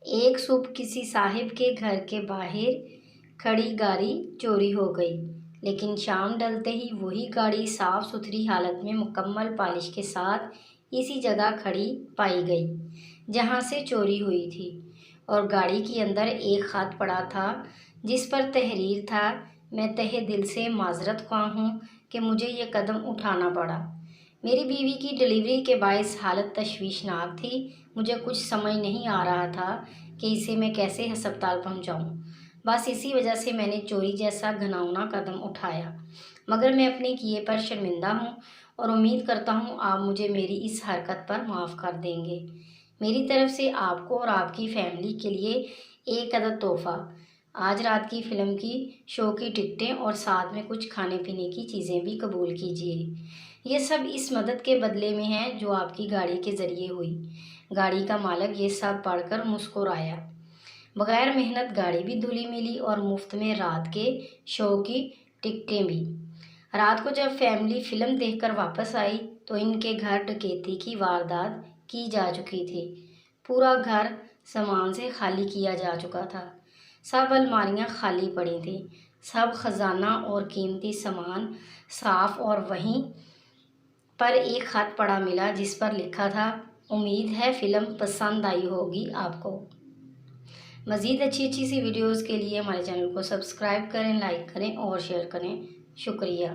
ایک صبح کسی صاحب کے گھر کے باہر کھڑی گاڑی چوری ہو گئی، لیکن شام ڈلتے ہی وہی گاڑی صاف ستھری حالت میں مکمل پالش کے ساتھ اسی جگہ کھڑی پائی گئی جہاں سے چوری ہوئی تھی، اور گاڑی کے اندر ایک خط پڑا تھا جس پر تحریر تھا: میں تہہ دل سے معذرت خواہ ہوں کہ مجھے یہ قدم اٹھانا پڑا۔ میری بیوی کی ڈلیوری کے باعث حالت تشویشناک تھی۔ مجھے کچھ سمجھ نہیں آ رہا تھا کہ اسے میں کیسے ہسپتال پہنچاؤں۔ بس اسی وجہ سے میں نے چوری جیسا گھناؤنا قدم اٹھایا، مگر میں اپنے کیے پر شرمندہ ہوں اور امید کرتا ہوں آپ مجھے میری اس حرکت پر معاف کر دیں گے۔ میری طرف سے آپ کو اور آپ کی فیملی کے لیے ایک عدد تحفہ، آج رات کی فلم کی شو کی ٹکٹیں اور ساتھ میں کچھ کھانے پینے کی چیزیں بھی قبول کیجیے۔ یہ سب اس مدد کے بدلے میں ہے جو آپ کی گاڑی کے ذریعے ہوئی۔ گاڑی کا مالک یہ سب پڑھ کر مسکرایا۔ بغیر محنت گاڑی بھی دھلی ملی اور مفت میں رات کے شو کی ٹکٹیں بھی۔ رات کو جب فیملی فلم دیکھ کر واپس آئی تو ان کے گھر ڈکیتی کی واردات کی جا چکی تھی۔ پورا گھر سامان سے خالی کیا جا چکا تھا۔ سب الماریاں خالی پڑی تھیں، سب خزانہ اور قیمتی سامان صاف، اور وہیں پر ایک خط پڑا ملا جس پر لکھا تھا: امید ہے فلم پسند آئی ہوگی آپ کو۔ مزید اچھی سی ویڈیوز کے لیے ہمارے چینل کو سبسکرائب کریں، لائک کریں اور شیئر کریں۔ شکریہ۔